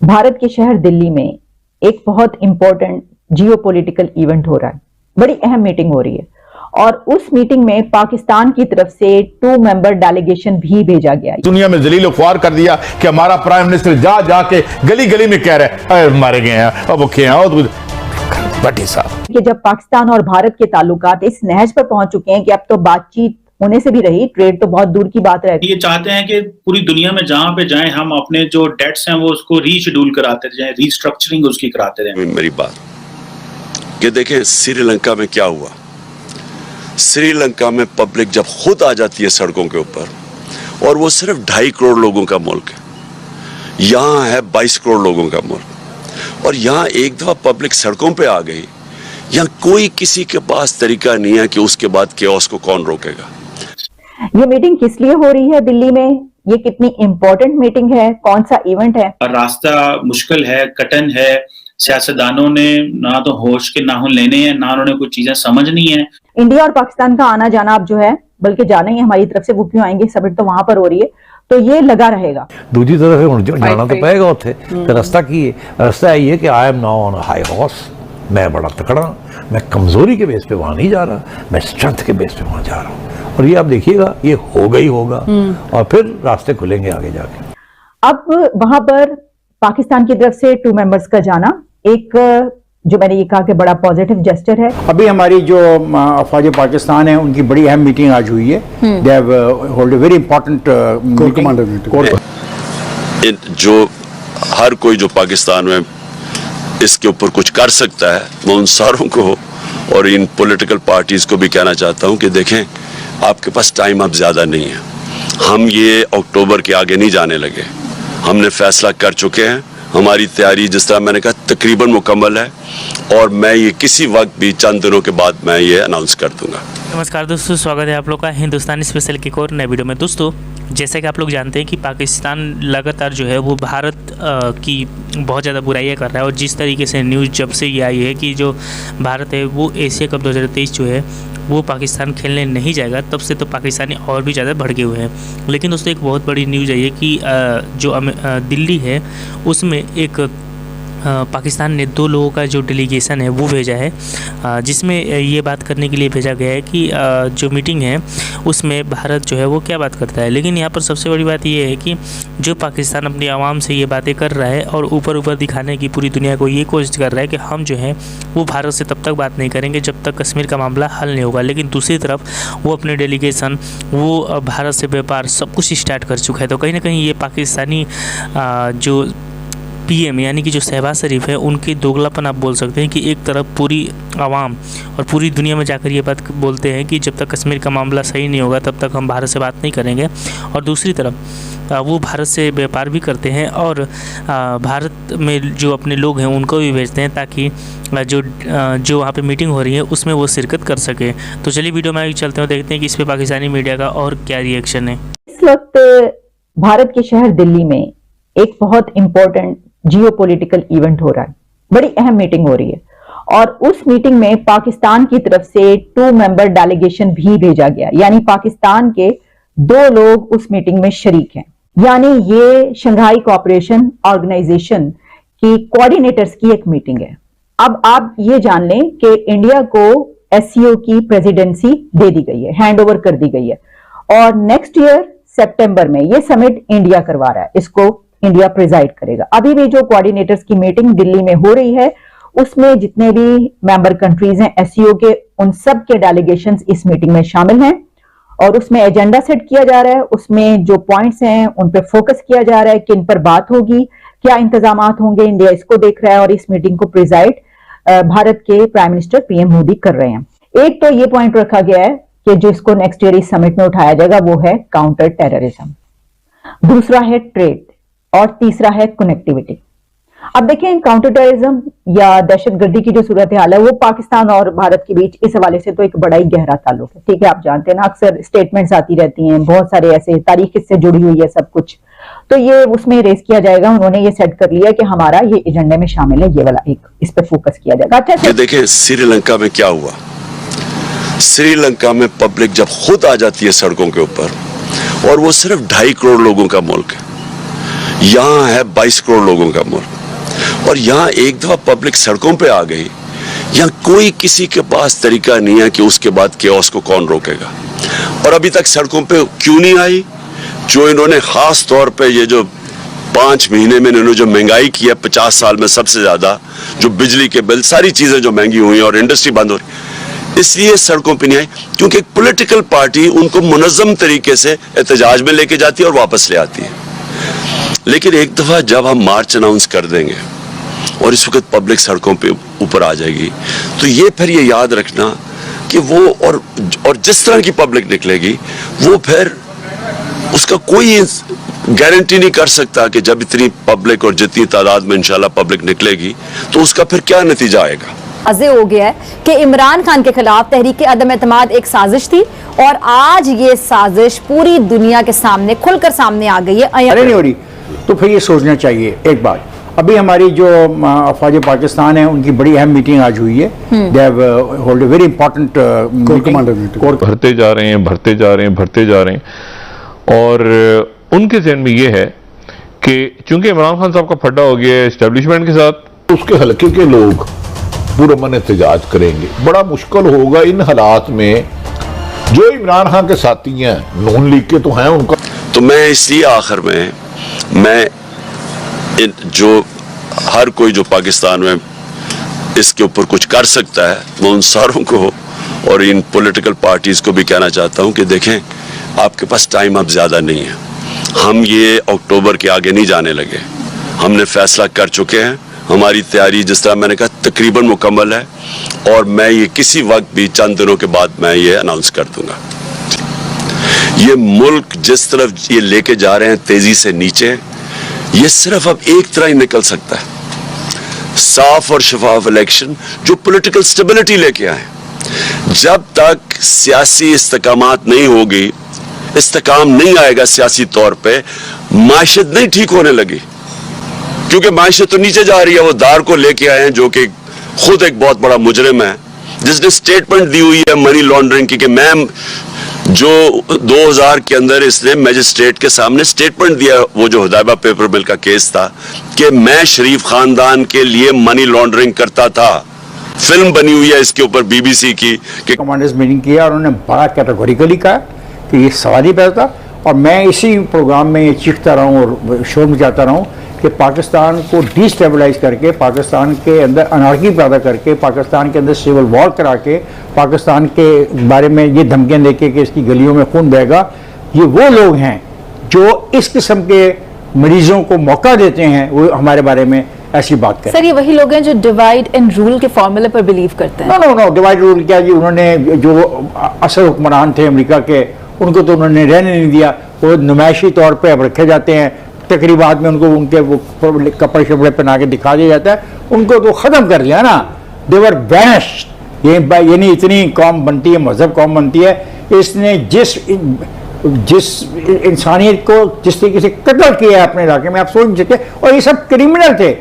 भारत के शहर दिल्ली में एक बहुत इंपॉर्टेंट जियोपॉलिटिकल इवेंट हो रहा है। बड़ी अहम मीटिंग हो रही है और उस मीटिंग में पाकिस्तान की तरफ से 2 मेंबर डेलीगेशन भी भेजा गया। दुनिया में जलील ख्वार कर दिया कि हमारा प्राइम मिनिस्टर जा जाके गली गली में कह रहे हैं मारे गए हैं, अब भूखे हैं। भट्टी साहब कि जब पाकिस्तान और भारत के ताल्लुकात इस नहज पर पहुंच चुके हैं कि अब तो बातचीत होने से भी रही, ट्रेड तो बहुत दूर की बात रह गई। ये चाहते हैं कि पूरी दुनिया में जहां पे जाएं हम अपने जो डेट्स हैं वो उसको रीशेड्यूल कराते जाएं, रीस्ट्रक्चरिंग उसकी कराते रहें। मेरी बात कि देखें श्रीलंका में क्या हुआ। श्रीलंका में पब्लिक जब खुद आ जाती है सड़कों के ऊपर, और वो सिर्फ 2.5 करोड़ लोगों का मुल्क है, यहाँ है 22 करोड़ लोगों का मुल्क, और यहाँ एक दफा पब्लिक सड़कों पे आ गई, यहाँ कोई किसी के पास तरीका नहीं है कि उसके बाद केओस को कौन रोकेगा। ये मीटिंग किस लिए हो रही है दिल्ली में? ये कितनी इंपॉर्टेंट मीटिंग है? कौन सा इवेंट है? रास्ता मुश्किल है, कठिन है। सियासतदानों ने ना तो होश के नाखून लेने हैं, ना उन्होंने कुछ चीजें समझनी है। इंडिया और पाकिस्तान का आना जाना अब जो है, बल्कि जाना ही हमारी तरफ से, वो क्यों आएंगे, समिट तो वहां पर हो रही है, तो ये लगा रहेगा। दूसरी तरफ जाना तो पड़ेगा उसे, तो रास्ता की है, रास्ता ये है कि I am now on high horse, मैं बड़ा तकड़ा, मैं कमजोरी के बेस पे वहां नहीं जा रहा, मैं स्ट्रेंथ के बेस पे वहां जा रहा हूँ। और ये आप देखिएगा, ये होगा ही होगा, और फिर रास्ते खुलेंगे आगे जाके। अब वहां पर पाकिस्तान की तरफ से 2 मेंबर्स का जाना एक, जो मैंने ये कहा कि बड़ा पॉजिटिव जेस्चर है। अभी हमारी जो अफवाज पाकिस्तान है उनकी बड़ी अहम मीटिंग आज हुई है। They have hold a very important core commander meeting. जो हर कोई जो पाकिस्तान में इसके ऊपर कुछ कर सकता है, मैं उन सारों को और इन पॉलिटिकल पार्टीज को भी कहना चाहता हूं कि देखें, आपके पास टाइम अब ज्यादा नहीं है। हम ये अक्टूबर के आगे नहीं जाने लगे, हमने फैसला कर चुके हैं। हमारी तैयारी, जिस तरह मैंने कहा, तकरीबन मुकम्मल है, और मैं ये किसी वक्त भी चंद दिनों के बाद मैं ये अनाउंस कर दूंगा। नमस्कार दोस्तों, स्वागत है आप लोग का हिंदुस्तानी स्पेशल की एक और नए वीडियो में। दोस्तों, जैसे कि आप लोग जानते हैं कि पाकिस्तान लगातार जो है वो भारत की बहुत ज़्यादा बुराइयां कर रहा है, और जिस तरीके से न्यूज़ जब से ये आई है कि जो भारत है वो एशिया कप 2023 जो है वो पाकिस्तान खेलने नहीं जाएगा, तब से तो पाकिस्तानी और भी ज़्यादा भड़के हुए हैं। लेकिन दोस्तों, एक बहुत बड़ी न्यूज़ आई है कि जो दिल्ली है उसमें एक पाकिस्तान ने 2 लोगों का जो डेलीगेशन है वो भेजा है, जिसमें ये बात करने के लिए भेजा गया है कि जो मीटिंग है उसमें भारत जो है वो क्या बात करता है। लेकिन यहाँ पर सबसे बड़ी बात ये है कि जो पाकिस्तान अपनी आवाम से ये बातें कर रहा है और ऊपर ऊपर दिखाने की पूरी दुनिया को ये कोशिश कर रहा है कि हम जो है वो भारत से तब तक बात नहीं करेंगे जब तक कश्मीर का मामला हल नहीं होगा। लेकिन दूसरी तरफ वो अपने डेलीगेशन, वो भारत से व्यापार सब कुछ स्टार्ट कर चुका है। तो कहीं ना कहीं ये पाकिस्तानी जो पीएम यानी कि जो शहबाज शरीफ है, उनकी दोगलापन आप बोल सकते हैं कि एक तरफ पूरी आवाम और पूरी दुनिया में जाकर ये बात बोलते हैं कि जब तक कश्मीर का मामला सही नहीं होगा तब तक हम भारत से बात नहीं करेंगे, और दूसरी तरफ वो भारत से व्यापार भी करते हैं और भारत में जो अपने लोग हैं उनको भी भेजते हैं ताकि जो वहाँ पे मीटिंग हो रही है उसमें वो शिरकत कर सके। तो चलिए वीडियो में आगे चलते हैं, देखते हैं कि इस पर पाकिस्तानी मीडिया का और क्या रिएक्शन है। इस वक्त भारत के शहर दिल्ली में एक बहुत इंपॉर्टेंट जियोपॉलिटिकल इवेंट हो रहा है। बड़ी अहम मीटिंग हो रही है और उस मीटिंग में पाकिस्तान की तरफ से 2 मेंबर डेलीगेशन भी भेजा गया, यानी पाकिस्तान के 2 लोग उस मीटिंग में शरीक हैं। यानी ये शंघाई कोऑपरेशन ऑर्गेनाइजेशन की कोऑर्डिनेटर्स की एक मीटिंग है। अब आप ये जान लें कि इंडिया को एससीओ की प्रेसिडेंसी दे दी गई है, हैंड ओवर कर दी गई है, और नेक्स्ट ईयर सितंबर में ये समिट इंडिया करवा रहा है, इसको इंडिया प्रिजाइड करेगा। अभी भी जो कोऑर्डिनेटर्स की मीटिंग दिल्ली में हो रही है उसमें जितने भी मेंबर कंट्रीज हैं एससीओ के, उन सब के डेलीगेशंस इस मीटिंग में शामिल हैं, और उसमें एजेंडा सेट किया जा रहा है। उसमें जो पॉइंट्स हैं उन पे फोकस किया जा रहा है, किन पर बात होगी, क्या इंतजामात होंगे, इंडिया इसको देख रहा है, और इस मीटिंग को प्रिजाइड भारत के प्राइम मिनिस्टर पीएम मोदी कर रहे हैं। एक तो ये पॉइंट रखा गया है कि जो इसको नेक्स्ट ईयर इस समिट में उठाया जाएगा वो है काउंटर टेररिज्म, दूसरा है ट्रेड, और तीसरा है कनेक्टिविटी। अब देखें, काउंटर टेररिज्म या दहशतगर्दी की जो सूरत हाल है वो पाकिस्तान और भारत के बीच इस हवाले से तो एक बड़ा ही गहरा ताल्लुक है। ठीक है, आप जानते हैं ना, अक्सर स्टेटमेंट्स आती रहती हैं, बहुत सारे ऐसे तारीख इससे जुड़ी हुई है सब कुछ, तो ये उसमें रेस किया जाएगा। उन्होंने ये सेट कर लिया कि हमारा ये एजेंडे में शामिल है, ये वाला एक, इस पर फोकस किया जाएगा। अच्छा, देखें श्रीलंका में क्या हुआ। श्रीलंका में पब्लिक जब खुद आ जाती है सड़कों के ऊपर, और वो सिर्फ 2.5 करोड़ लोगों का मुल्क है, यहाँ है 22 करोड़ लोगों का मुल्क, और यहाँ एक दफा पब्लिक सड़कों पे आ गई, यहाँ कोई किसी के पास तरीका नहीं है कि उसके बाद केओस को कौन रोकेगा। और अभी तक सड़कों पे क्यों नहीं आई? जो इन्होंने खास तौर पे ये जो 5 महीने में इन्होंने जो महंगाई की है 50 साल में सबसे ज्यादा, जो बिजली के बिल, सारी चीजें जो महंगी हुई हैं और इंडस्ट्री बंद हो रही, इसलिए सड़कों पे नहीं आई क्योंकि एक पॉलिटिकल पार्टी उनको मुनज़्ज़म तरीके से एहतजाज में लेके जाती है और वापस ले आती है। लेकिन एक दफा जब हम मार्च अनाउंस कर देंगे और इस वक्त पब्लिक सड़कों पे ऊपर आ जाएगी, तो ये फिर ये याद रखना कि वो और जिस तरह की पब्लिक निकलेगी, वो फिर उसका कोई गारंटी नहीं कर सकता कि जब इतनी पब्लिक और जितनी तादाद में इंशाल्लाह पब्लिक निकलेगी तो उसका फिर क्या नतीजा आएगा। वाज़ेह हो गया है कि इमरान खान के खिलाफ तहरीक अदम एतमाद एक साजिश थी, और आज ये साजिश पूरी दुनिया के सामने खुलकर सामने आ गई है। अरे नहीं हो रही, तो फिर ये सोचना चाहिए एक बात। अभी हमारी जो अफवाज पाकिस्तान है उनकी बड़ी अहम मीटिंग आज हुई है। They have hold a very important core commander meeting. भरते जा रहे हैं और उनके ज़हन में ये है कि चूंकि इमरान खान साहब का फड्डा हो गया है एस्टेब्लिशमेंट के साथ, उसके हल्के के लोग पूरा मन एहतजाज करेंगे। बड़ा मुश्किल होगा इन हालात में। जो इमरान खान के साथी हैं, नून लीग के तो हैं, उनका तो मैं इसलिए आखिर में जो हर कोई जो पाकिस्तान में इसके ऊपर कुछ कर सकता है, मैं उन सारों को और इन पॉलिटिकल पार्टीज को भी कहना चाहता हूं कि देखें, आपके पास टाइम अब ज्यादा नहीं है। हम ये अक्टूबर के आगे नहीं जाने लगे, हमने फैसला कर चुके हैं। हमारी तैयारी जिस तरह मैंने कहा तकरीबन मुकम्मल है, और मैं ये किसी वक्त भी चंद दिनों के बाद मैं ये अनाउंस कर दूंगा। ये मुल्क जिस तरफ ये लेके जा रहे हैं तेजी से नीचे, ये सिर्फ अब एक तरह ही निकल सकता है, साफ और शफाफ इलेक्शन जो पॉलिटिकल स्टेबिलिटी लेके आए। जब तक सियासी इस्तेकामात नहीं होगी, इस्तेकाम नहीं आएगा सियासी तौर पे, माशियत नहीं ठीक होने लगी, क्योंकि माशियत तो नीचे जा रही है। वो दार को लेके आए हैं जो कि खुद एक बहुत बड़ा मुजरिम है, जिसने स्टेटमेंट दी हुई है मनी लॉन्ड्रिंग की, कि मैं जो 2000 के अंदर इसने मैजिस्ट्रेट के सामने स्टेटमेंट दिया, वो जो हुदैबा पेपर मिल का केस था, कि मैं शरीफ खानदान के लिए मनी लॉन्ड्रिंग करता था। फिल्म बनी हुई है इसके ऊपर BBC की कि कमांडर्स मीटिंग किया और उन्होंने बड़ा कैटेगोरिकली कहा कि ये सवाल ही पैदा। और मैं इसी प्रोग्राम में ये चीखता रहा हूँ और शोर मचाता रहा हूँ कि पाकिस्तान को डिस्टेबलाइज करके, पाकिस्तान के अंदर अनार्की पैदा करके, पाकिस्तान के अंदर सिविल वॉर करा के, पाकिस्तान के बारे में ये धमकियाँ देके कि इसकी गलियों में खून बहेगा, ये वो लोग हैं जो इस किस्म के मरीजों को मौका देते हैं वो हमारे बारे में ऐसी बात करें। सर, ये वही लोग हैं जो डिवाइड एंड रूल के फॉर्मूले पर बिलीव करते हैं। नो, डिवाइड रूल क्या जी, उन्होंने जो असल हुक्मरान थे अमेरिका के, उनको तो उन्होंने रहने नहीं दिया। वो नुमाइशी तौर पे अब रखे जाते हैं, तकरीबात में उनको उनके वो कपड़े शपड़े पहना के दिखा दिया जाता है, उनको तो ख़त्म कर दिया ना। दे वर वैनिश्ड। ये यानी इतनी कौम बनती है, मजहब कौम बनती है, इसने जिस इंसानियत को जिस तरीके से कत्ल किया है अपने इलाके में, आप सोच नहीं सकते। और ये सब क्रिमिनल थे,